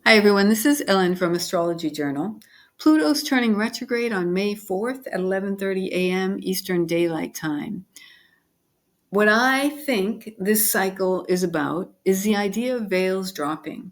Hi, everyone. This is Ellen from Astrology Journal. Pluto's turning retrograde on May 4th at 11:30 a.m. Eastern Daylight Time. What I think this cycle is about is the idea of veils dropping.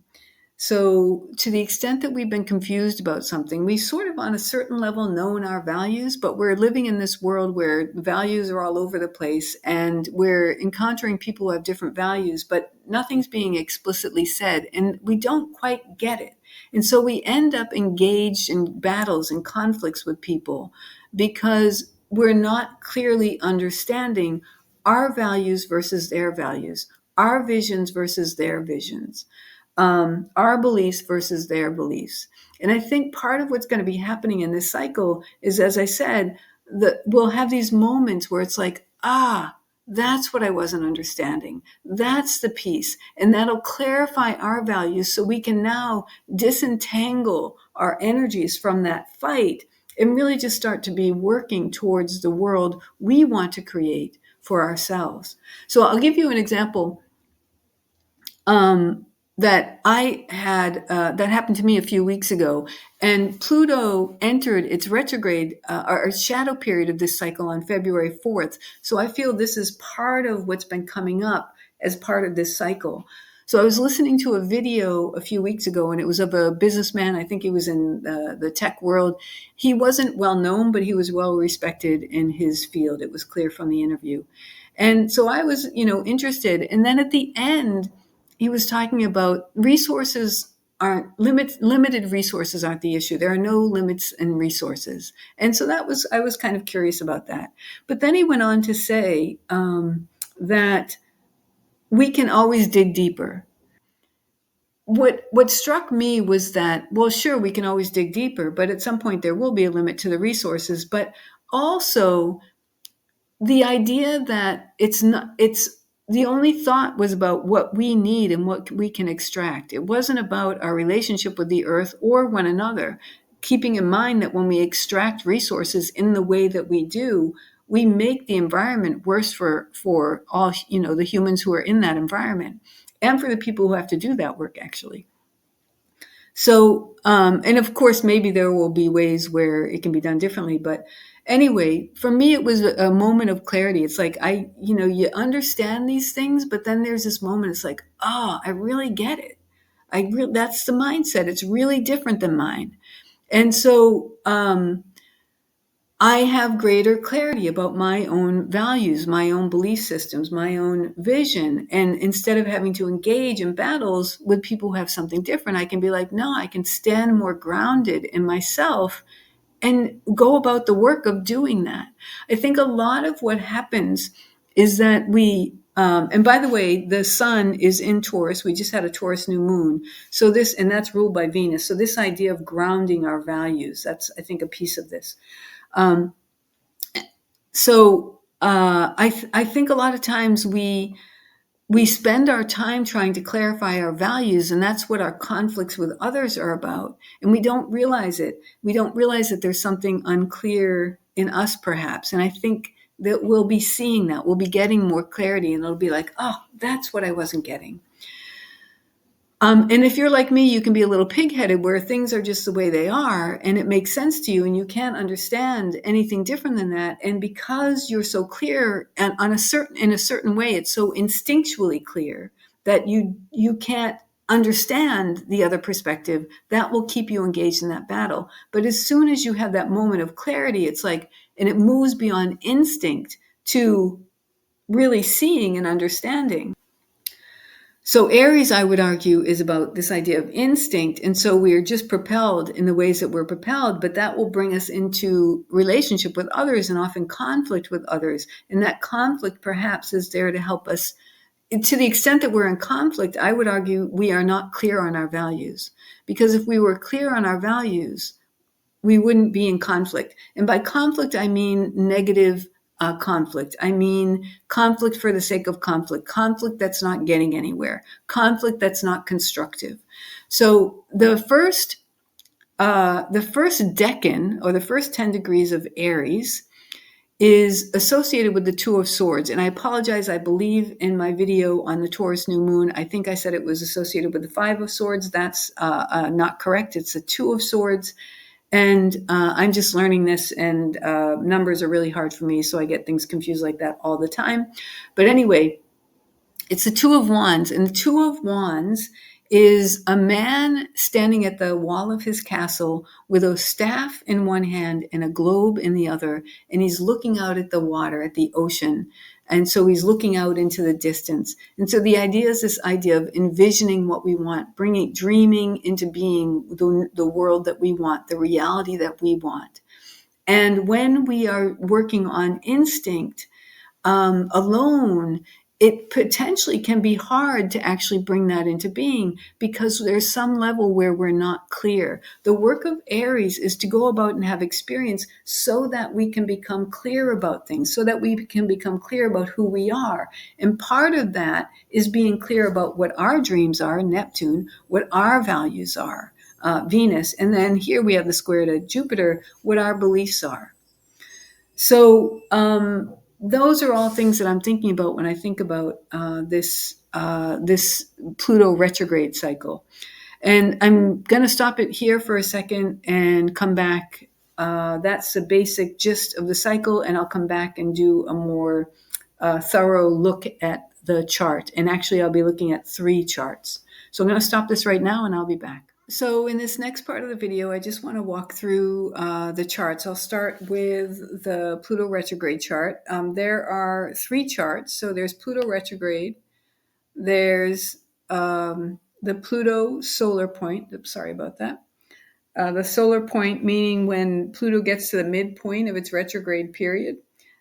So, to the extent that we've been confused about something, we sort of, on a certain level, known our values, but we're living in this world where values are all over the place, and we're encountering people who have different values, but nothing's being explicitly said, and we don't quite get it. And so we end up engaged in battles and conflicts with people because we're not clearly understanding our values versus their values, our visions versus their visions, our beliefs versus their beliefs. And I think part of what's going to be happening in this cycle is, as I said, that we'll have these moments where it's like, that's what I wasn't understanding. That's the piece. And that'll clarify our values so we can now disentangle our energies from that fight and really just start to be working towards the world we want to create for ourselves. So I'll give you an example that I had that happened to me a few weeks ago. And Pluto entered its retrograde or shadow period of this cycle on February 4th. So I feel this is part of what's been coming up as part of this cycle. So I was listening to a video a few weeks ago, and it was of a businessman. I think he was in the tech world. He wasn't well known, but he was well respected in his field. It was clear from the interview. And so I was, interested. And then at the end, he was talking about resources aren't limited resources aren't the issue. There are no limits in resources. And so I was kind of curious about that. But then he went on to say that we can always dig deeper. What struck me was that, well, sure, we can always dig deeper, but at some point there will be a limit to the resources. But also the idea that it's the only thought was about what we need and what we can extract. It wasn't about our relationship with the earth or one another. Keeping in mind that when we extract resources in the way that we do, we make the environment worse for all, the humans who are in that environment and for the people who have to do that work, actually. So, and of course, maybe there will be ways where it can be done differently. But anyway, for me, it was a moment of clarity. It's like, you understand these things, but then there's this moment, it's like, I really get it. That's the mindset. It's really different than mine. And so, I have greater clarity about my own values, my own belief systems, my own vision. And instead of having to engage in battles with people who have something different, I can be like, no, I can stand more grounded in myself and go about the work of doing that. I think a lot of what happens is that and by the way, the sun is in Taurus. We just had a Taurus new moon. So and that's ruled by Venus. So this idea of grounding our values, that's, I think, a piece of this. I think a lot of times we spend our time trying to clarify our values, and that's what our conflicts with others are about. And we don't realize it. We don't realize that there's something unclear in us, perhaps. And I think that we'll be seeing that. We'll be getting more clarity, and it'll be like, oh, that's what I wasn't getting. And if you're like me, you can be a little pig-headed where things are just the way they are and it makes sense to you and you can't understand anything different than that. And because you're so clear and in a certain way, it's so instinctually clear that you can't understand the other perspective, that will keep you engaged in that battle. But as soon as you have that moment of clarity, it's like, and it moves beyond instinct to really seeing and understanding. So Aries, I would argue, is about this idea of instinct. And so we are just propelled in the ways that we're propelled, but that will bring us into relationship with others and often conflict with others. And that conflict perhaps is there to help us. To the extent that we're in conflict, I would argue we are not clear on our values. Because if we were clear on our values, we wouldn't be in conflict. And by conflict, I mean negative conflict. I mean conflict for the sake of conflict that's not getting anywhere, conflict that's not constructive. So the first decan, or the first 10 degrees of Aries, is associated with the Two of Swords. And I apologize, I believe in my video on the Taurus new moon, I think I said it was associated with the Five of Swords. That's not correct. It's the Two of Swords. And I'm just learning this, and numbers are really hard for me, so I get things confused like that all the time. But anyway, it's the Two of Wands, and the Two of Wands is a man standing at the wall of his castle with a staff in one hand and a globe in the other, and he's looking out at the water, at the ocean. And so he's looking out into the distance. And so the idea is this idea of envisioning what we want, dreaming into being the world that we want, the reality that we want. And when we are working on instinct, alone, it potentially can be hard to actually bring that into being because there's some level where we're not clear. The work of Aries is to go about and have experience so that we can become clear about things, so that we can become clear about who we are. And part of that is being clear about what our dreams are, Neptune, what our values are, Venus. And then here we have the square to Jupiter, what our beliefs are. So those are all things that I'm thinking about when I think about this Pluto retrograde cycle. And I'm going to stop it here for a second and come back. That's the basic gist of the cycle, and I'll come back and do a more thorough look at the chart. And actually, I'll be looking at 3 charts. So I'm going to stop this right now, and I'll be back. So in this next part of the video, I just want to walk through the charts. I'll start with the Pluto retrograde chart. There are 3 charts. So there's Pluto retrograde. There's the Pluto solar point. Oops, sorry about that. The solar point, meaning when Pluto gets to the midpoint of its retrograde period.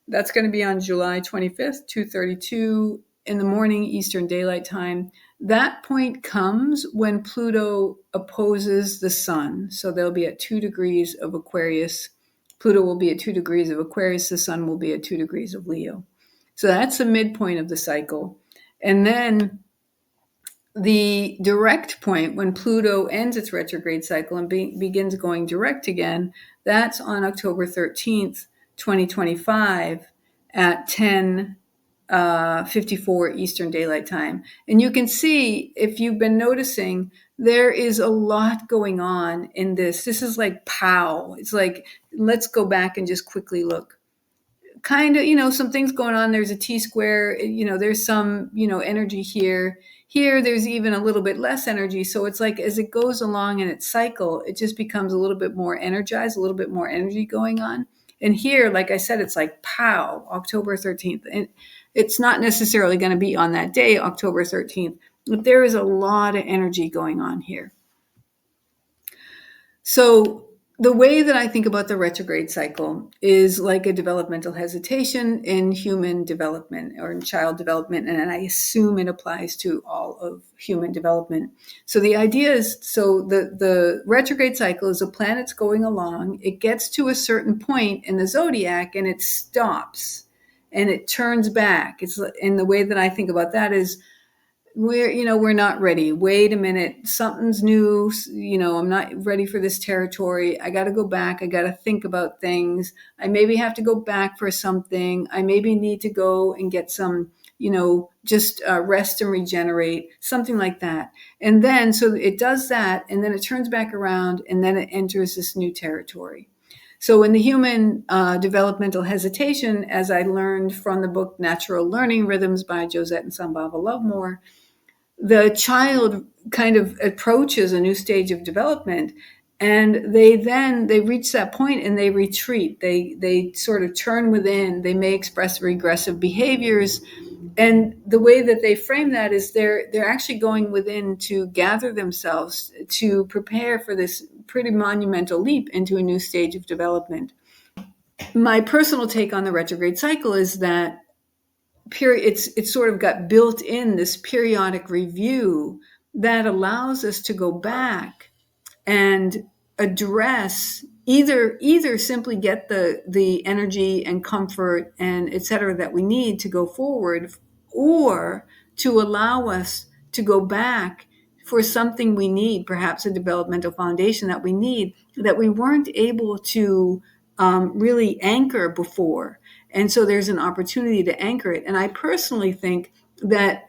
That's going to be on July 25th, 2:32 in the morning, Eastern Daylight Time. That point comes when Pluto opposes the sun. So they'll be at 2 degrees of Aquarius. Pluto will be at 2 degrees of Aquarius. The sun will be at 2 degrees of Leo. So that's the midpoint of the cycle. And then the direct point, when Pluto ends its retrograde cycle and begins going direct again, that's on October 13th, 2025 at 10:54 Eastern Daylight Time. And you can see, if you've been noticing, there is a lot going on in this. This is like pow. It's like, let's go back and just quickly look. Kind of, some things going on. There's a T-square, there's some, energy here. Here, there's even a little bit less energy. So it's like as it goes along in its cycle, it just becomes a little bit more energized, a little bit more energy going on. And here, like I said, it's like pow, October 13th. And it's not necessarily going to be on that day, October 13th, but there is a lot of energy going on here. So the way that I think about the retrograde cycle is like a developmental hesitation in human development or in child development, and I assume it applies to all of human development. So the idea is, the retrograde cycle is a planet's going along, it gets to a certain point in the zodiac and it stops and it turns back. It's, and the way that I think about that is, we're not ready. Wait a minute. Something's new. I'm not ready for this territory. I got to go back. I got to think about things. I maybe have to go back for something. I maybe need to go and get some, just rest and regenerate, something like that. And then, so it does that, and then it turns back around, and then it enters this new territory. So in the human developmental hesitation, as I learned from the book Natural Learning Rhythms by Josette and Sambhava Lovemore, the child kind of approaches a new stage of development, and they reach that point and they retreat. They sort of turn within. They may express regressive behaviors, and the way that they frame that is they're actually going within to gather themselves to prepare for this pretty monumental leap into a new stage of development. My personal take on the retrograde cycle is that it's sort of got built in this periodic review that allows us to go back and address either simply get the energy and comfort and et cetera that we need to go forward, or to allow us to go back for something we need, perhaps a developmental foundation that we need, that we weren't able to really anchor before. And so there's an opportunity to anchor it. And I personally think that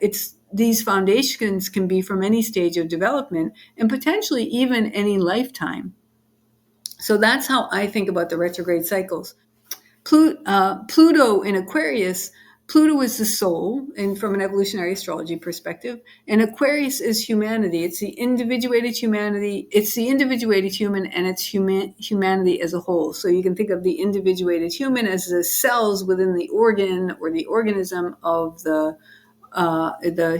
these foundations can be from any stage of development and potentially even any lifetime. So that's how I think about the retrograde cycles. Pluto in Aquarius, Pluto is the soul, and from an evolutionary astrology perspective, and Aquarius is humanity. It's the individuated humanity. It's the individuated human, and it's humanity as a whole. So you can think of the individuated human as the cells within the organ or the organism of the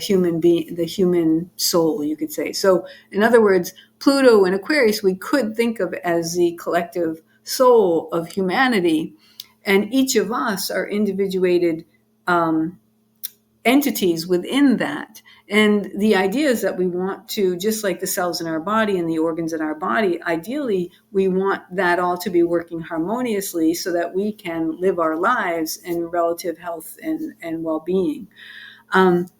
human being, the human soul, you could say. So, in other words, Pluto and Aquarius we could think of as the collective soul of humanity, and each of us are individuated entities within that. And the idea is that we want to, just like the cells in our body and the organs in our body, ideally, we want that all to be working harmoniously so that we can live our lives in relative health and well-being. And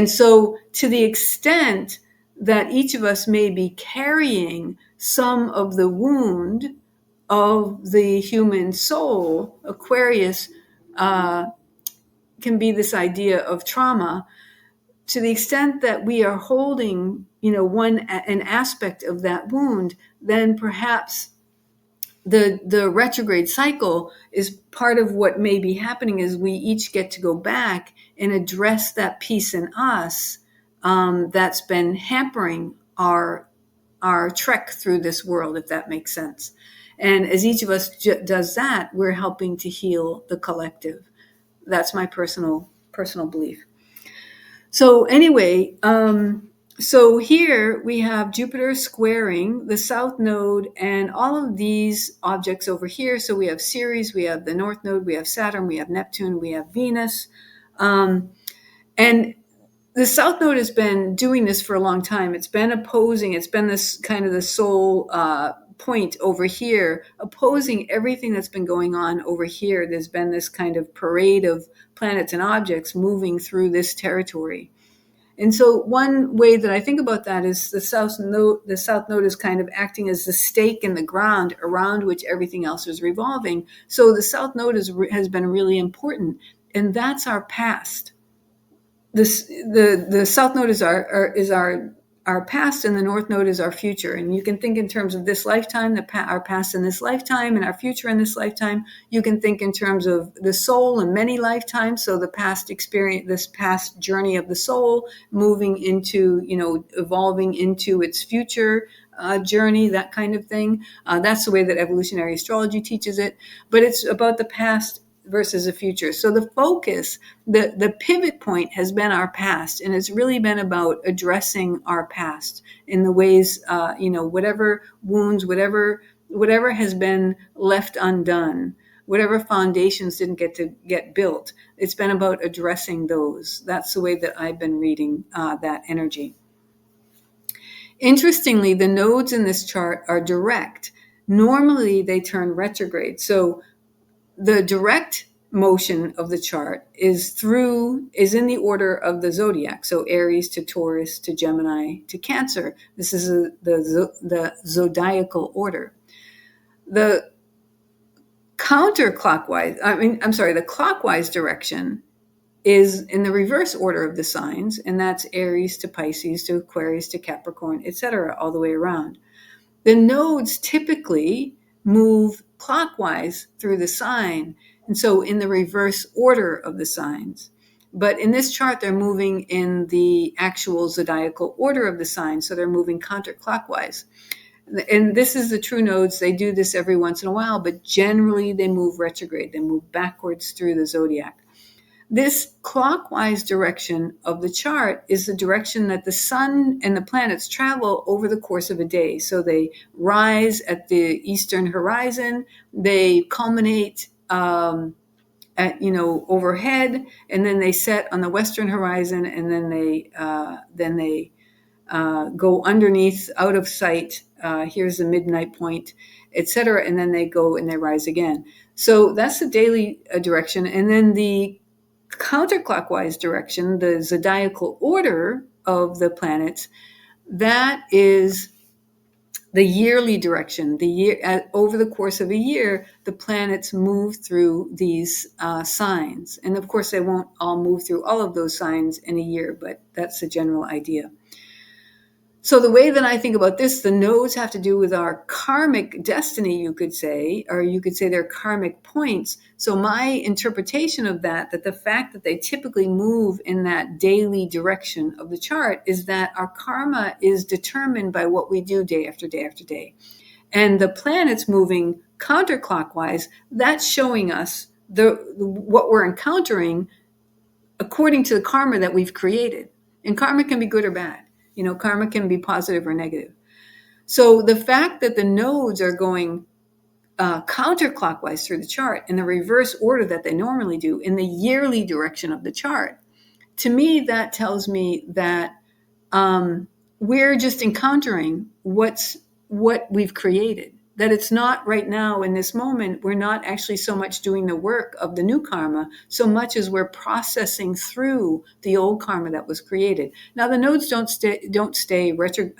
so, to the extent that each of us may be carrying some of the wound of the human soul, Aquarius can be this idea of trauma. To the extent that we are holding, an aspect of that wound, then perhaps the retrograde cycle is part of what may be happening is we each get to go back and address that piece in us that's been hampering our trek through this world, if that makes sense. And as each of us does that, we're helping to heal the collective. That's my personal belief. So anyway, so here we have Jupiter squaring the south node and all of these objects over here. So we have Ceres, we have the north node, we have Saturn, we have Neptune, we have Venus. And the south node has been doing this for a long time. It's been opposing, it's been this kind of the sole point over here, opposing everything that's been going on over here. There's been this kind of parade of planets and objects moving through this territory. And so one way that I think about that is the south node is kind of acting as the stake in the ground around which everything else is revolving. So the south node has been really important, and that's our past. The south node is our past, and the north node is our future. And you can think in terms of this lifetime, our past in this lifetime, and our future in this lifetime. You can think in terms of the soul in many lifetimes. So the past experience, this past journey of the soul, moving into, evolving into its future journey, that kind of thing. That's the way that evolutionary astrology teaches it. But it's about the past versus the future. So the focus, the pivot point has been our past, and it's really been about addressing our past in the ways, whatever wounds, whatever has been left undone, whatever foundations didn't get built. It's been about addressing those. That's the way that I've been reading that energy. Interestingly, the nodes in this chart are direct. Normally, they turn retrograde. So the direct motion of the chart is in the order of the zodiac. So Aries to Taurus to Gemini to Cancer. This is the zodiacal order. The the clockwise direction is in the reverse order of the signs, and that's Aries to Pisces to Aquarius to Capricorn, etc., all the way around. The nodes typically move clockwise through the sign, and so in the reverse order of the signs. But in this chart, they're moving in the actual zodiacal order of the signs, so they're moving counterclockwise. And this is the true nodes. They do this every once in a while, but generally they move retrograde. They move backwards through the zodiac. This clockwise direction of the chart is the direction that the sun and the planets travel over the course of a day. So they rise at the eastern horizon, they culminate overhead, and then they set on the western horizon, and then they go underneath, out of sight. Here's the midnight point, etc., and then they go and they rise again. So that's the daily direction, and then the counterclockwise direction, the zodiacal order of the planets, that is the yearly direction. Over the course of a year, the planets move through these signs, and of course, they won't all move through all of those signs in a year, but that's the general idea. So the way that I think about this, the nodes have to do with our karmic destiny, you could say, or you could say they're karmic points. So my interpretation of that the fact that they typically move in that daily direction of the chart is that our karma is determined by what we do day after day after day. And the planets moving counterclockwise, that's showing us what we're encountering according to the karma that we've created. And karma can be good or bad. Karma can be positive or negative. So the fact that the nodes are going counterclockwise through the chart in the reverse order that they normally do in the yearly direction of the chart, to me, that tells me that we're just encountering what we've created. That it's not right now in this moment, we're not actually so much doing the work of the new karma, so much as we're processing through the old karma that was created. Now the nodes don't stay retro,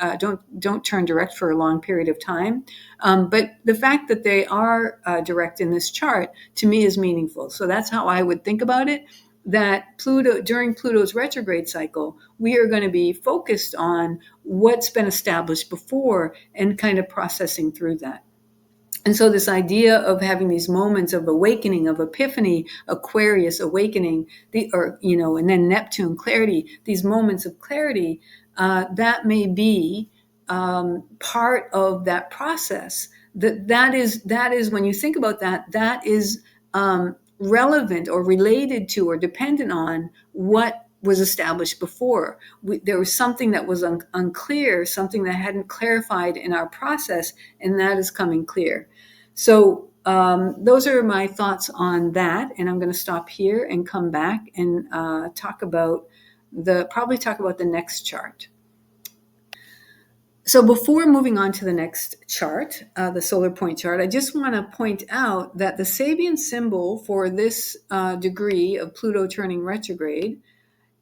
don't turn direct for a long period of time, but the fact that they are direct in this chart to me is meaningful. So that's how I would think about it. That during Pluto's retrograde cycle, we are going to be focused on what's been established before and kind of processing through that. And so this idea of having these moments of awakening, of epiphany, Aquarius awakening, and then Neptune clarity, these moments of clarity, that may be part of that process. That is when you think about that is relevant or related to or dependent on what was established before. There was something that was unclear, something that hadn't clarified in our process, and that is coming clear. So those are my thoughts on that, and I'm going to stop here and come back and talk about the next chart. So before moving on to the next chart, the solar point chart, I just want to point out that the Sabian symbol for this degree of Pluto turning retrograde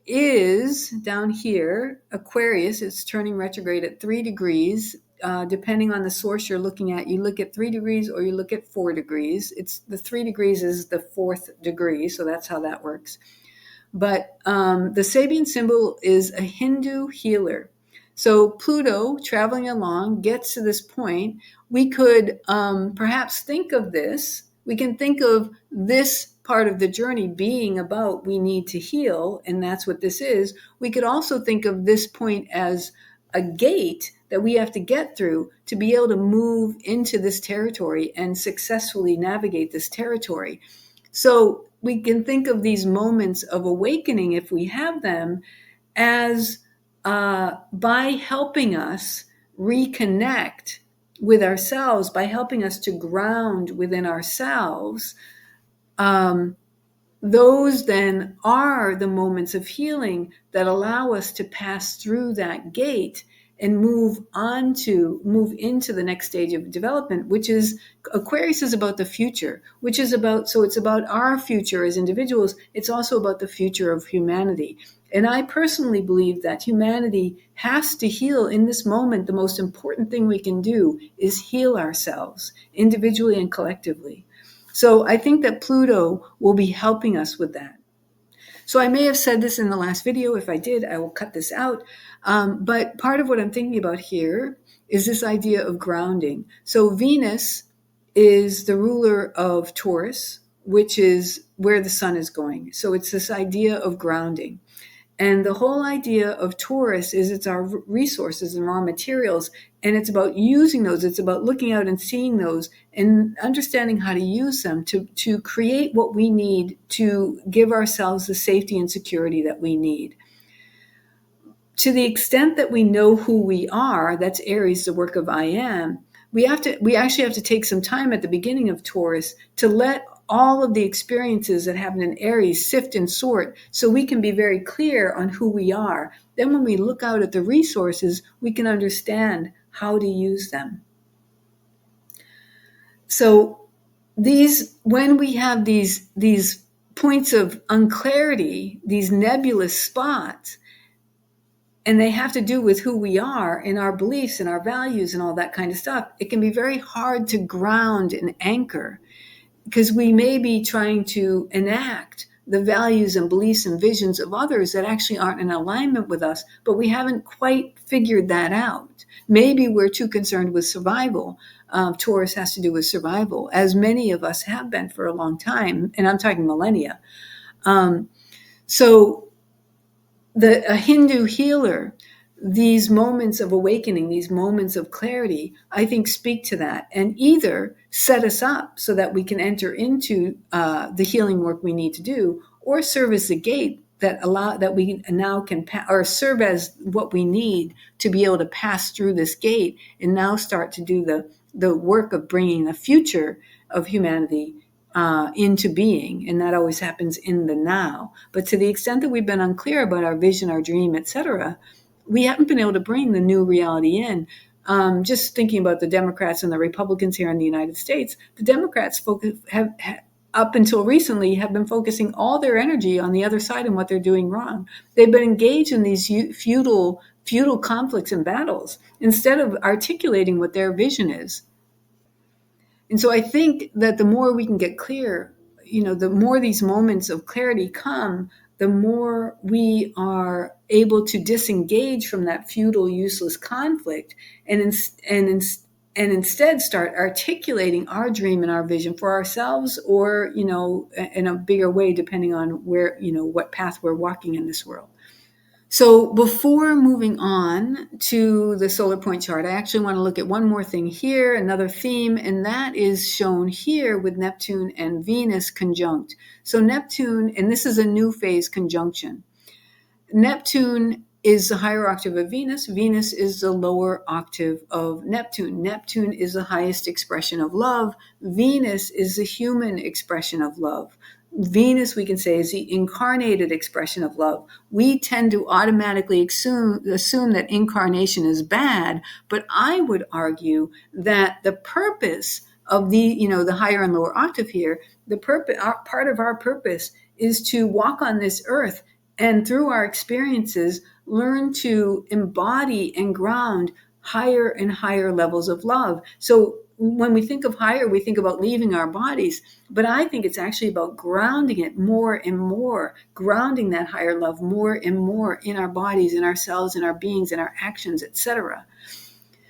is down here, Aquarius. It's turning retrograde at 3 degrees. Depending on the source you're looking at, you look at 3 degrees or you look at 4 degrees. It's the 3 degrees is the 4th degree, so that's how that works. But the Sabian symbol is a Hindu healer. So Pluto traveling along gets to this point. We could perhaps think of this. We can think of this part of the journey being about we need to heal, and that's what this is. We could also think of this point as a gate that we have to get through to be able to move into this territory and successfully navigate this territory. So we can think of these moments of awakening, if we have them, as by helping us reconnect with ourselves, by helping us to ground within ourselves. Those then are the moments of healing that allow us to pass through that gate and move into the next stage of development, which is Aquarius is about the future, so it's about our future as individuals. It's also about the future of humanity. And I personally believe that humanity has to heal in this moment. The most important thing we can do is heal ourselves individually and collectively. So I think that Pluto will be helping us with that. So I may have said this in the last video. If I did, I will cut this out. But part of what I'm thinking about here is this idea of grounding. So Venus is the ruler of Taurus, which is where the sun is going. So it's this idea of grounding. And the whole idea of Taurus is it's our resources and raw materials, and it's about using those. It's about looking out and seeing those and understanding how to use them to create what we need to give ourselves the safety and security that we need. To the extent that we know who we are, that's Aries, the work of I am, we actually have to take some time at the beginning of Taurus to let all of the experiences that happen in Aries sift and sort so we can be very clear on who we are. Then when we look out at the resources, we can understand how to use them. So when we have these points of unclarity, these nebulous spots, and they have to do with who we are and our beliefs and our values and all that kind of stuff, it can be very hard to ground and anchor, because we may be trying to enact the values and beliefs and visions of others that actually aren't in alignment with us, but we haven't quite figured that out. Maybe we're too concerned with survival. Taurus has to do with survival, as many of us have been for a long time, and I'm talking millennia. So a Hindu healer, these moments of awakening, these moments of clarity, I think speak to that and either set us up so that we can enter into the healing work we need to do, or serve as the gate that we now can or serve as what we need to be able to pass through this gate and now start to do the work of bringing the future of humanity into being. And that always happens in the now. But to the extent that we've been unclear about our vision, our dream, etc., we haven't been able to bring the new reality in. Just thinking about the Democrats and the Republicans here in the United States, the Democrats have up until recently have been focusing all their energy on the other side and what they're doing wrong. They've been engaged in these feudal conflicts and battles instead of articulating what their vision is. And so I think that the more we can get clear, the more these moments of clarity come, the more we are able to disengage from that feudal, useless conflict and instead start articulating our dream and our vision for ourselves, or, in a bigger way, depending on where, what path we're walking in this world. So before moving on to the solar point chart, I actually want to look at one more thing here, another theme, and that is shown here with Neptune and Venus conjunct. So Neptune, and this is a new phase conjunction. Neptune is the higher octave of Venus. Venus is the lower octave of Neptune. Neptune is the highest expression of love. Venus is the human expression of love. Venus, we can say, is the incarnated expression of love. We tend to automatically assume that incarnation is bad, but I would argue that the purpose of the higher and lower octave here, part of our purpose is to walk on this earth and through our experiences learn to embody and ground higher and higher levels of love. So when we think of higher, we think about leaving our bodies, but I think it's actually about grounding it more and more, grounding that higher love more and more in our bodies, in ourselves, in our beings, in our actions, etc.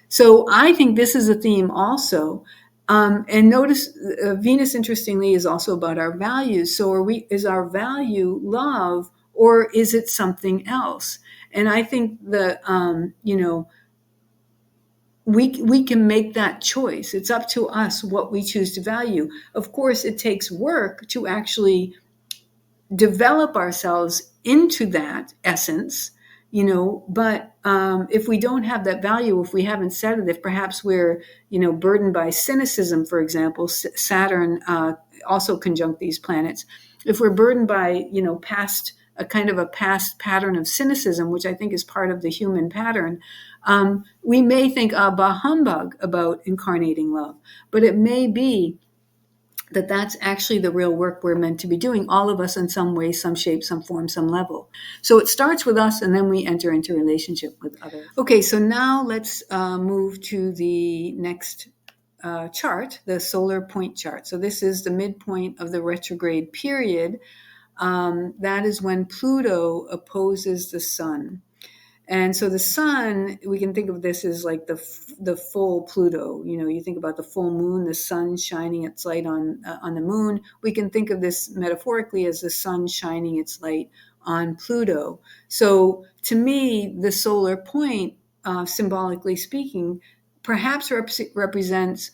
So I think this is a theme also. And notice Venus, interestingly, is also about our values. So is our value love, or is it something else? And I think that, we can make that choice. It's up to us what we choose to value. Of course, it takes work to actually develop ourselves into that essence, but if we don't have that value, if we haven't set it, if perhaps we're, burdened by cynicism, for example, Saturn also conjunct these planets. If we're burdened by, a kind of a past pattern of cynicism, which I think is part of the human pattern, we may think, bah humbug about incarnating love, but it may be that that's actually the real work we're meant to be doing, all of us in some way, some shape, some form, some level. So it starts with us, and then we enter into relationship with others. Okay, so now let's move to the next chart, the solar point chart. So this is the midpoint of the retrograde period. That is when Pluto opposes the sun. And so the sun, we can think of this as like the full Pluto. You think about the full moon, the sun shining its light on the moon. We can think of this metaphorically as the sun shining its light on Pluto. So to me, the solar point, symbolically speaking, perhaps represents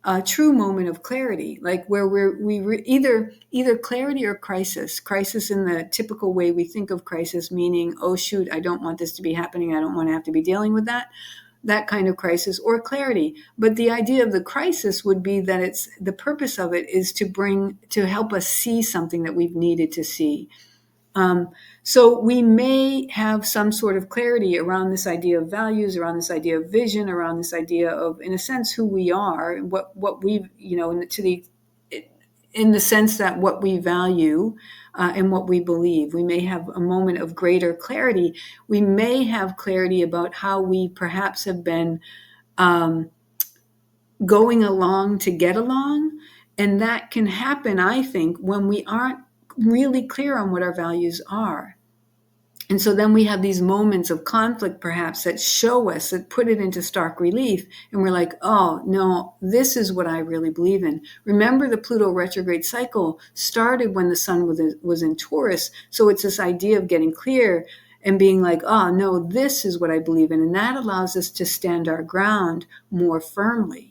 a true moment of clarity, like where we either clarity or crisis. Crisis in the typical way we think of crisis, meaning, oh shoot, I don't want this to be happening. I don't want to have to be dealing with that kind of crisis, or clarity. But the idea of the crisis would be that the purpose of it is to help us see something that we've needed to see. So we may have some sort of clarity around this idea of values, around this idea of vision, around this idea of, in a sense, who we are, what we, in the sense that what we value, in what we believe. We may have a moment of greater clarity. We may have clarity about how we perhaps have been going along to get along. And that can happen, I think, when we aren't really clear on what our values are. And so then we have these moments of conflict, perhaps, that show us, that put it into stark relief. And we're like, oh, no, this is what I really believe in. Remember, the Pluto retrograde cycle started when the sun was in Taurus. So it's this idea of getting clear and being like, oh, no, this is what I believe in. And that allows us to stand our ground more firmly.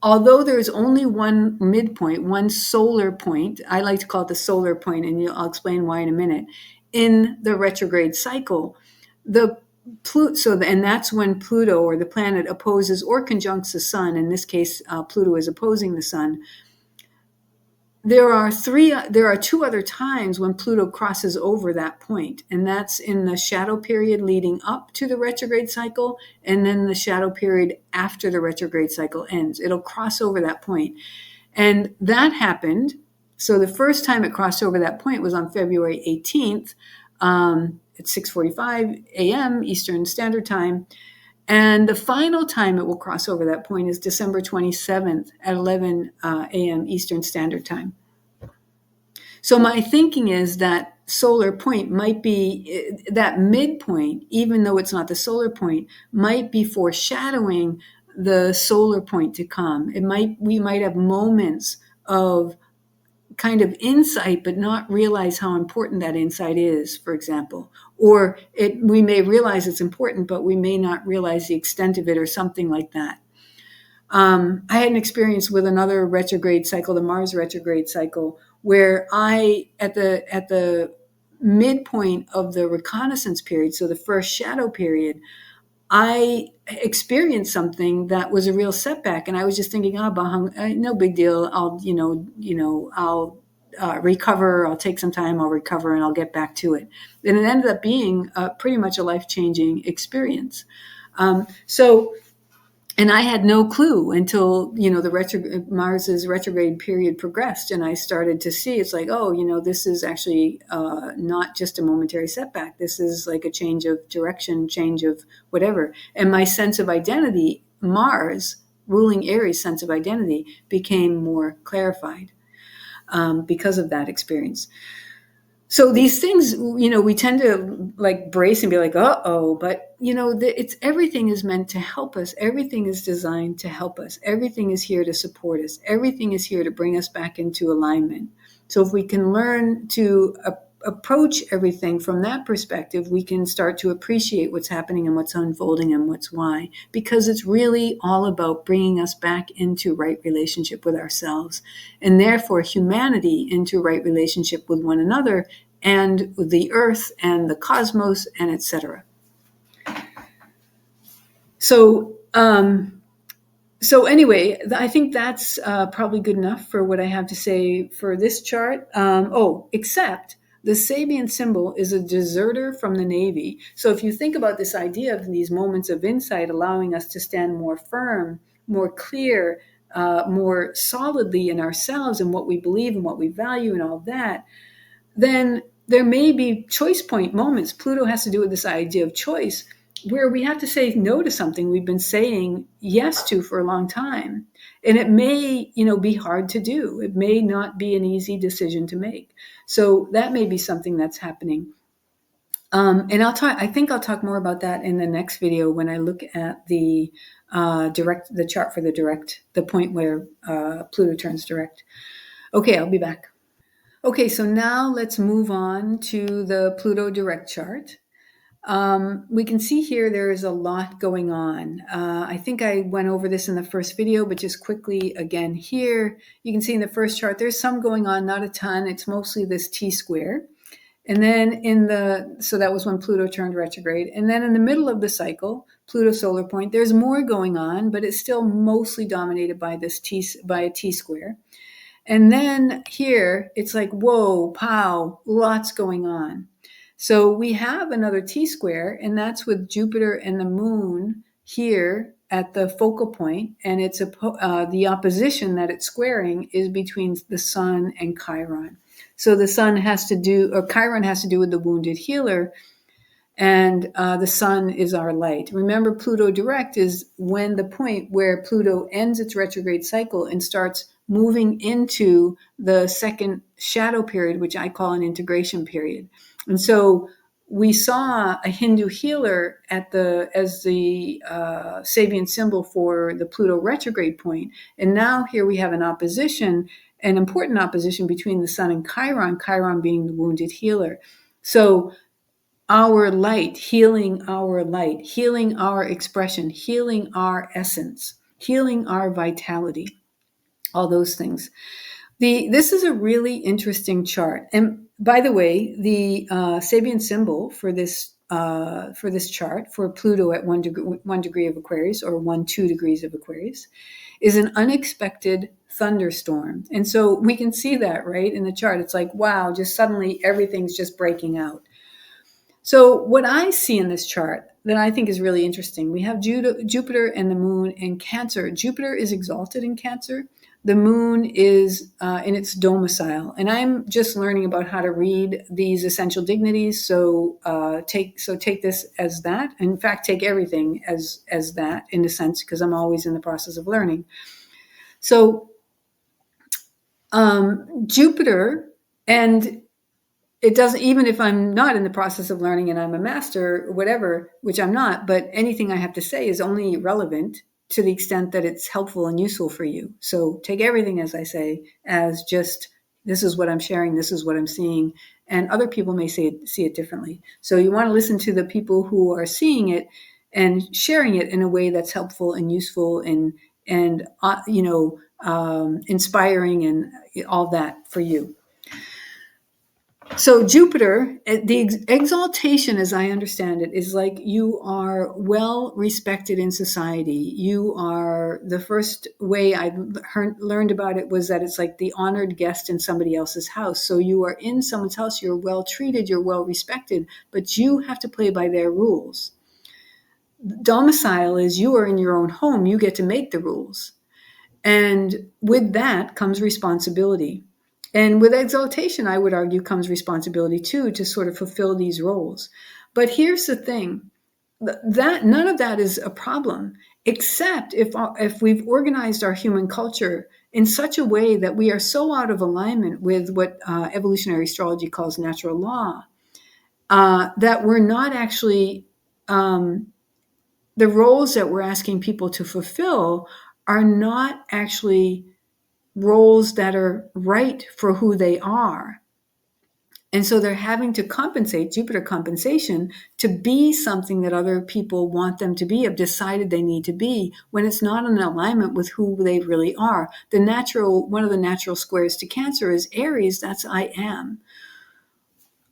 Although there's only one midpoint, one solar point, I like to call it the solar point, and I'll explain why in a minute, in the retrograde cycle, and that's when Pluto, or the planet, opposes or conjuncts the sun. In this case, Pluto is opposing the sun. There are two other times when Pluto crosses over that point, and that's in the shadow period leading up to the retrograde cycle, and then the shadow period after the retrograde cycle ends. It'll cross over that point. And that happened. So the first time it crossed over that point was on February 18th at 6:45 a.m. Eastern Standard Time. And the final time it will cross over that point is December 27th at 11 a.m. Eastern Standard Time. So my thinking is that solar point might be, that midpoint, even though it's not the solar point, might be foreshadowing the solar point to come. We might have moments of kind of insight, but not realize how important that insight is, for example. Or we may realize it's important, but we may not realize the extent of it, or something like that. I had an experience with another retrograde cycle, the Mars retrograde cycle, where at the midpoint of the reconnaissance period, so the first shadow period, I experienced something that was a real setback, and I was just thinking, no big deal. I'll recover. I'll take some time. I'll recover, and I'll get back to it. And it ended up being pretty much a life-changing experience. And I had no clue until, the Mars's retrograde period progressed, and I started to see, it's like, this is actually not just a momentary setback. This is like a change of direction, change of whatever. And my sense of identity, Mars, ruling Aries' sense of identity, became more clarified because of that experience. So these things, we tend to like brace and be like, but everything is meant to help us. Everything is designed to help us. Everything is here to support us. Everything is here to bring us back into alignment. So if we can learn to approach everything from that perspective, we can start to appreciate what's happening and what's unfolding and what's why, because it's really all about bringing us back into right relationship with ourselves, and therefore humanity into right relationship with one another and with the earth and the cosmos and etc. So anyway, I think that's probably good enough for what I have to say for this chart. Except the Sabian symbol is a deserter from the Navy. So if you think about this idea of these moments of insight allowing us to stand more firm, more clear, more solidly in ourselves and what we believe and what we value and all that, then there may be choice point moments. Pluto has to do with this idea of choice, where we have to say no to something we've been saying yes to for a long time. And it may, be hard to do. It may not be an easy decision to make. So that may be something that's happening. And I think I'll talk more about that in the next video when I look at the chart for the point where Pluto turns direct. Okay, I'll be back. Okay, so now let's move on to the Pluto direct chart. We can see here there is a lot going on. I think I went over this in the first video, but just quickly again here, you can see in the first chart, there's some going on, not a ton. It's mostly this T-square. And then so that was when Pluto turned retrograde. And then in the middle of the cycle, Pluto solar point, there's more going on, but it's still mostly dominated by by a T-square. And then here, it's like, whoa, pow, lots going on. So we have another T-square, and that's with Jupiter and the moon here at the focal point, and it's the opposition that it's squaring is between the sun and Chiron. So the sun has to do, or Chiron has to do with the wounded healer, and the sun is our light. Remember, Pluto direct is when the point where Pluto ends its retrograde cycle and starts moving into the second shadow period, which I call an integration period. And so we saw a Hindu healer as the Sabian symbol for the Pluto retrograde point. And now here we have an opposition, an important opposition between the sun and Chiron being the wounded healer. So our light, healing our expression, healing our essence, healing our vitality, all those things. This is a really interesting chart. And by the way, the Sabian symbol for this chart for Pluto at 1 degree of Aquarius, or 2 degrees of Aquarius, is an unexpected thunderstorm. And so we can see that, right, in the chart. It's like, wow, just suddenly everything's just breaking out. So what I see in this chart that I think is really interesting, we have Jupiter and the moon in Cancer. Jupiter is exalted in Cancer. The moon is in its domicile. And I'm just learning about how to read these essential dignities. So take this as that. In fact, take everything as that, in a sense, because I'm always in the process of learning. So Jupiter, and it doesn't, even if I'm not in the process of learning and I'm a master, whatever, which I'm not, but anything I have to say is only relevant to the extent that it's helpful and useful for you. So take everything, as I say, as just, this is what I'm sharing, this is what I'm seeing, and other people may see it differently. So you want to listen to the people who are seeing it and sharing it in a way that's helpful and useful and inspiring and all that for you. So Jupiter, the exaltation, as I understand it, is like you are well respected in society. You are, the first way I learned about it was that it's like the honored guest in somebody else's house. So you are in someone's house, you're well treated, you're well respected, but you have to play by their rules. Domicile is you are in your own home, you get to make the rules. And with that comes responsibility. And with exaltation, I would argue, comes responsibility too, to sort of fulfill these roles. But here's the thing, that none of that is a problem, except if we've organized our human culture in such a way that we are so out of alignment with what evolutionary astrology calls natural law, that we're not actually, the roles that we're asking people to fulfill are not actually roles that are right for who they are. And so they're having to compensate, Jupiter compensation, to be something that other people want them to be, have decided they need to be, when it's not in alignment with who they really are. One of the natural squares to Cancer is Aries, that's I am.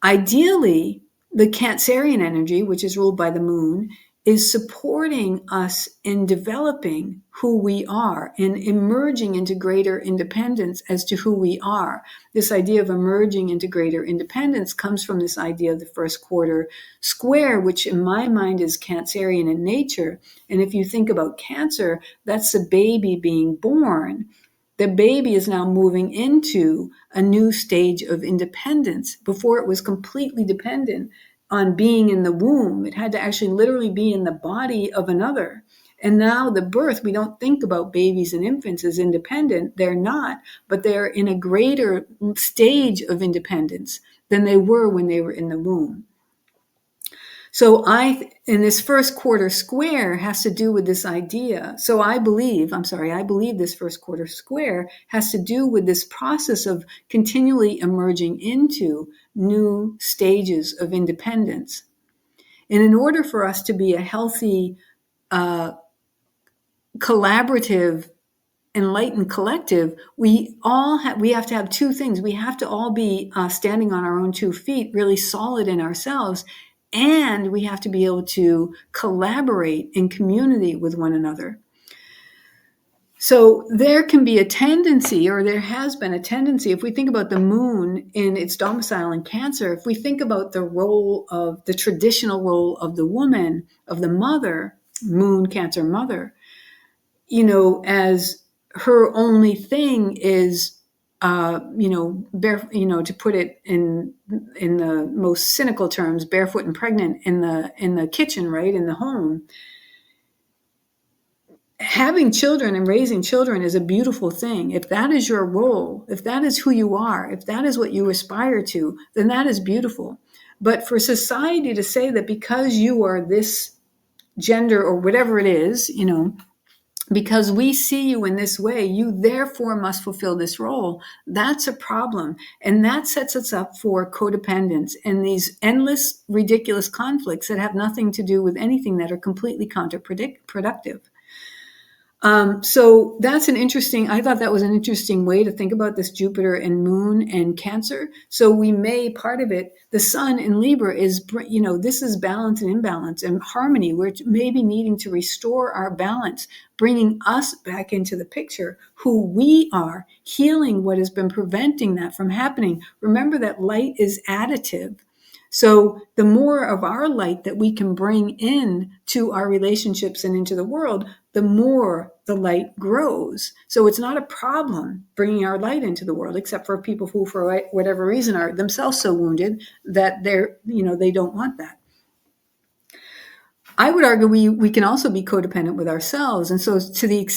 Ideally, the Cancerian energy, which is ruled by the moon, is supporting us in developing who we are and emerging into greater independence as to who we are. This idea of emerging into greater independence comes from this idea of the first quarter square, which in my mind is Cancerian in nature. And if you think about Cancer, that's the baby being born. The baby is now moving into a new stage of independence. Before, it was completely dependent on being in the womb. It had to actually literally be in the body of another. And now the birth, we don't think about babies and infants as independent. They're not, but they're in a greater stage of independence than they were when they were in the womb. So in this first quarter square has to do with this idea. So I believe this first quarter square has to do with this process of continually emerging into new stages of independence. And in order for us to be a healthy, collaborative, enlightened collective, we have to have two things. We have to all be standing on our own 2 feet, really solid in ourselves, and we have to be able to collaborate in community with one another. So there can be a tendency, or there has been a tendency, if we think about the moon in its domicile in Cancer, if we think about the traditional role of the woman, of the mother, moon, Cancer mother, as her only thing is to put it in the most cynical terms, barefoot and pregnant in the kitchen, right, in the home. Having children and raising children is a beautiful thing. If that is your role, if that is who you are, if that is what you aspire to, then that is beautiful. But for society to say that because you are this gender or whatever it is, because we see you in this way, you therefore must fulfill this role. That's a problem. And that sets us up for codependence and these endless, ridiculous conflicts that have nothing to do with anything, that are completely counterproductive. So that's I thought that was an interesting way to think about this Jupiter and Moon and Cancer. So part of it, the Sun in Libra is, this is balance and imbalance and harmony. We're maybe needing to restore our balance, bringing us back into the picture, who we are, healing what has been preventing that from happening. Remember that light is additive. So the more of our light that we can bring in to our relationships and into the world, the more the light grows. So it's not a problem bringing our light into the world, except for people who, for whatever reason, are themselves so wounded that they don't want that. I would argue we can also be codependent with ourselves, and so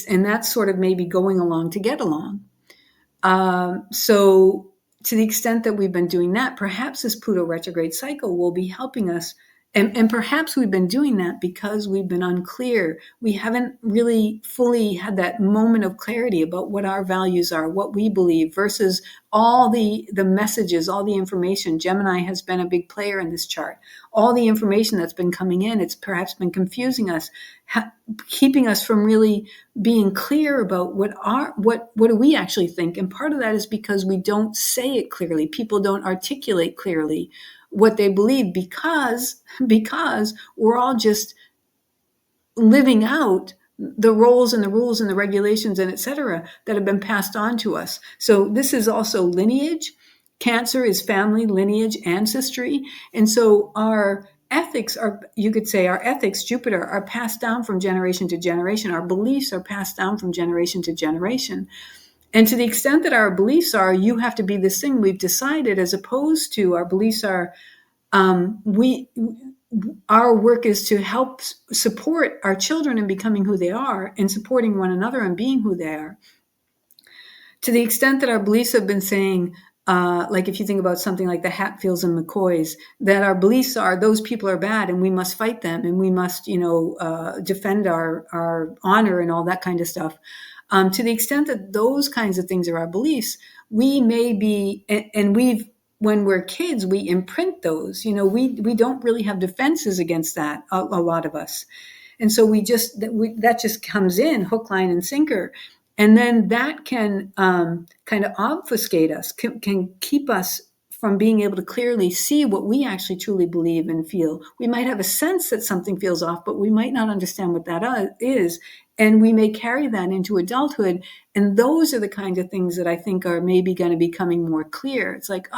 and that's sort of maybe going along to get along. So to the extent that we've been doing that, perhaps this Pluto retrograde cycle will be helping us. And perhaps we've been doing that because we've been unclear. We haven't really fully had that moment of clarity about what our values are, what we believe, versus all the messages, all the information. Gemini has been a big player in this chart. All the information that's been coming in, it's perhaps been confusing us, keeping us from really being clear about what do we actually think. And part of that is because we don't say it clearly. People don't articulate clearly what they believe because we're all just living out the roles and the rules and the regulations and etc. that have been passed on to us. So this is also lineage. Cancer is family, lineage, ancestry. And so our ethics Jupiter, are passed down from generation to generation. Our beliefs are passed down from generation to generation. And to the extent that our beliefs are, you have to be this thing we've decided, as opposed to our beliefs are, our work is to help support our children in becoming who they are and supporting one another and being who they are. To the extent that our beliefs have been saying, like if you think about something like the Hatfields and McCoys, that our beliefs are those people are bad and we must fight them and we must, defend our honor and all that kind of stuff. To the extent that those kinds of things are our beliefs, we may be, and when we're kids, we imprint those. We don't really have defenses against that, a lot of us. And so that just comes in hook, line, and sinker. And then that can kind of obfuscate us, can keep us from being able to clearly see what we actually truly believe and feel. We might have a sense that something feels off, but we might not understand what that is. And we may carry that into adulthood. And those are the kinds of things that I think are maybe going to be becoming more clear. It's like,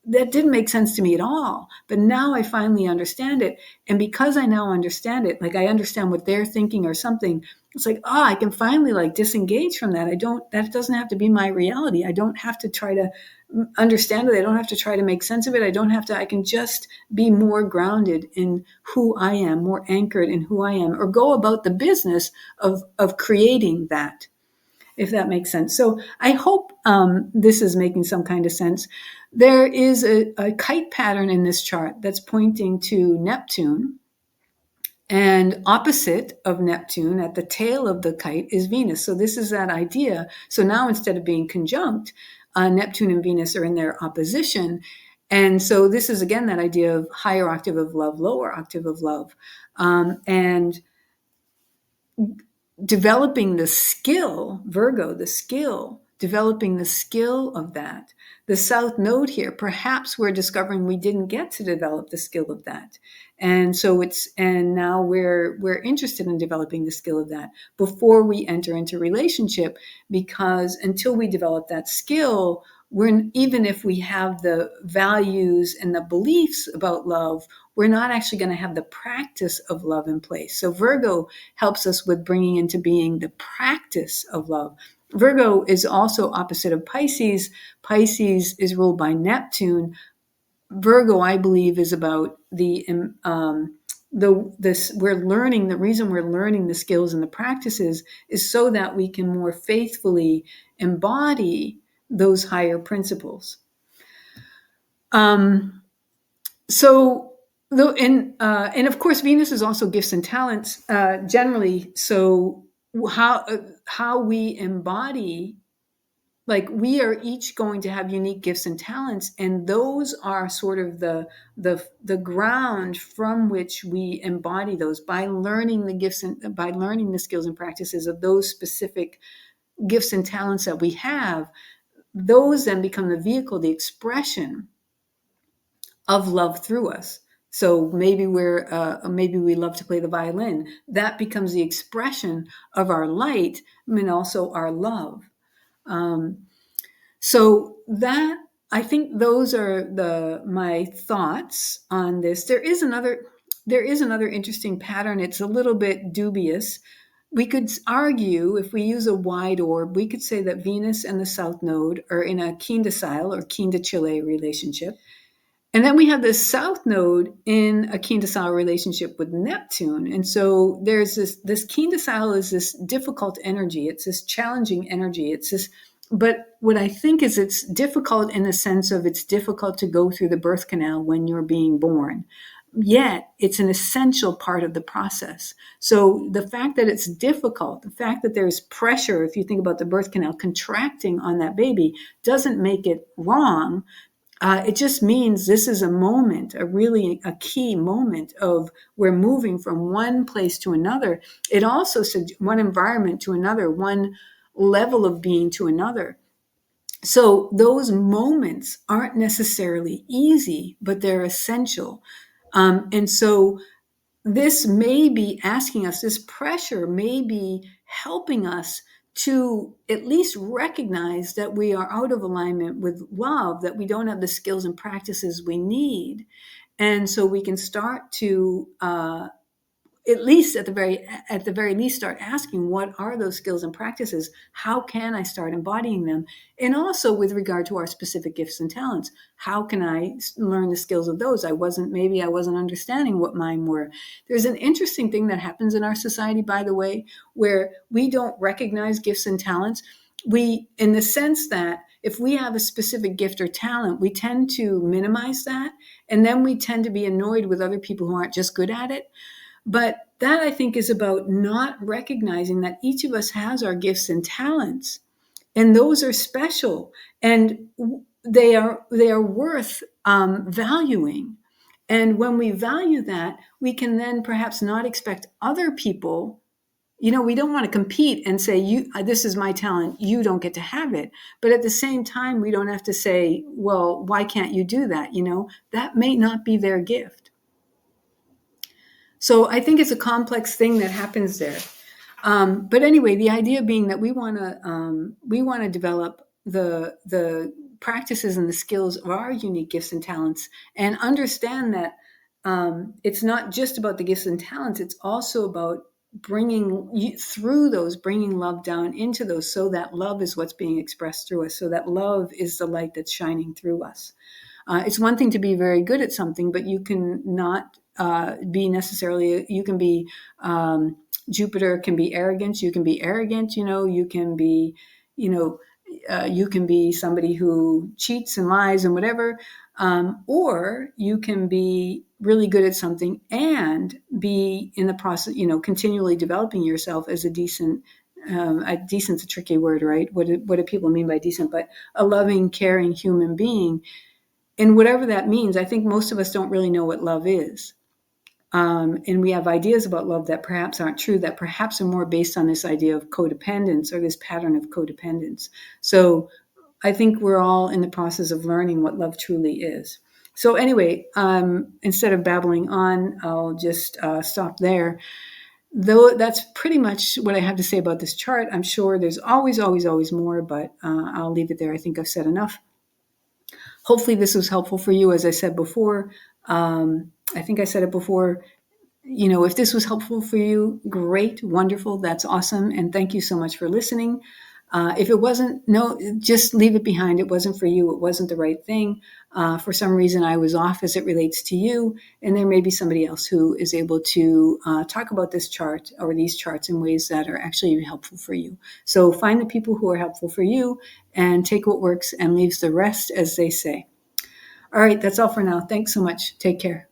that didn't make sense to me at all. But now I finally understand it. And because I now understand it, like I understand what they're thinking or something, it's like, I can finally disengage from that. That doesn't have to be my reality. I don't have to try to understand it. I don't have to try to make sense of it. I can just be more grounded in who I am, more anchored in who I am, or go about the business of creating that, if that makes sense. So I hope this is making some kind of sense. There is a kite pattern in this chart that's pointing to Neptune. And opposite of Neptune, at the tail of the kite, is Venus. So this is that idea. So now instead of being conjunct, Neptune and Venus are in their opposition. And so this is, again, that idea of higher octave of love, lower octave of love. And developing the skill, Virgo, developing the skill of that. The South Node here, perhaps we're discovering we didn't get to develop the skill of that. And so now we're interested in developing the skill of that before we enter into relationship, because until we develop that skill, even if we have the values and the beliefs about love, we're not actually going to have the practice of love in place. So Virgo helps us with bringing into being the practice of love. Virgo is also opposite of Pisces. Pisces is ruled by Neptune. Virgo, I believe, is about we're learning. The reason we're learning the skills and the practices is so that we can more faithfully embody those higher principles. So, and of course, Venus is also gifts and talents generally. So, how we embody, like, we are each going to have unique gifts and talents, and those are sort of the ground from which we embody those by learning the gifts and by learning the skills and practices of those specific gifts and talents that we have. Those then become the vehicle, the expression of love through us. So maybe maybe we love to play the violin. That becomes the expression of our light, and also our love. So that, I think those are my thoughts on this. There is another interesting pattern. It's a little bit dubious. We could argue, if we use a wide orb, we could say that Venus and the South Node are in a quindecile or quindecile relationship. And then we have the South Node in a quindecile relationship with Neptune. And so there's this quindecile is this difficult energy. It's this challenging energy. It's this, but what I think is it's difficult in the sense of it's difficult to go through the birth canal when you're being born. Yet it's an essential part of the process. So the fact that it's difficult, the fact that there's pressure, if you think about the birth canal contracting on that baby, doesn't make it wrong. It just means this is a moment, a key moment of we're moving from one place to another. It also said one environment to another, one level of being to another. So those moments aren't necessarily easy, but they're essential. And so this may be asking us, this pressure may be helping us to at least recognize that we are out of alignment with love, that we don't have the skills and practices we need. And so we can start to at least at the very least start asking, what are those skills and practices? How can I start embodying them? And also with regard to our specific gifts and talents, how can I learn the skills of those? Maybe I wasn't understanding what mine were. There's an interesting thing that happens in our society, by the way, where we don't recognize gifts and talents. In the sense that if we have a specific gift or talent, we tend to minimize that. And then we tend to be annoyed with other people who aren't just good at it. But that, I think, is about not recognizing that each of us has our gifts and talents, and those are special, and they are worth valuing. And when we value that, we can then perhaps not expect other people. We don't want to compete and say, this is my talent, you don't get to have it. But at the same time, we don't have to say, well, why can't you do that? That may not be their gift. So I think it's a complex thing that happens there. But anyway, the idea being that we want to develop the practices and the skills of our unique gifts and talents, and understand that it's not just about the gifts and talents. It's also about bringing love down into those, so that love is what's being expressed through us, so that love is the light that's shining through us. It's one thing to be very good at something, but you can not be necessarily, you can be, Jupiter can be arrogant. You can be arrogant, you can be, you can be somebody who cheats and lies and whatever. Or you can be really good at something and be in the process, continually developing yourself as a decent, decent's a tricky word, right? What do people mean by decent? But a loving, caring human being. And whatever that means, I think most of us don't really know what love is. And we have ideas about love that perhaps aren't true, that perhaps are more based on this idea of codependence, or this pattern of codependence. So I think we're all in the process of learning what love truly is. So anyway, instead of babbling on, I'll just stop there. Though that's pretty much what I have to say about this chart. I'm sure there's always, always, always more, but I'll leave it there. I think I've said enough. Hopefully this was helpful for you. As I said before, I think I said it before, if this was helpful for you, great, wonderful, that's awesome. And thank you so much for listening. If it wasn't, no, just leave it behind. It wasn't for you. It wasn't the right thing. For some reason, I was off as it relates to you, and there may be somebody else who is able to talk about this chart or these charts in ways that are actually helpful for you. So find the people who are helpful for you and take what works and leaves the rest, as they say. All right, that's all for now. Thanks so much. Take care.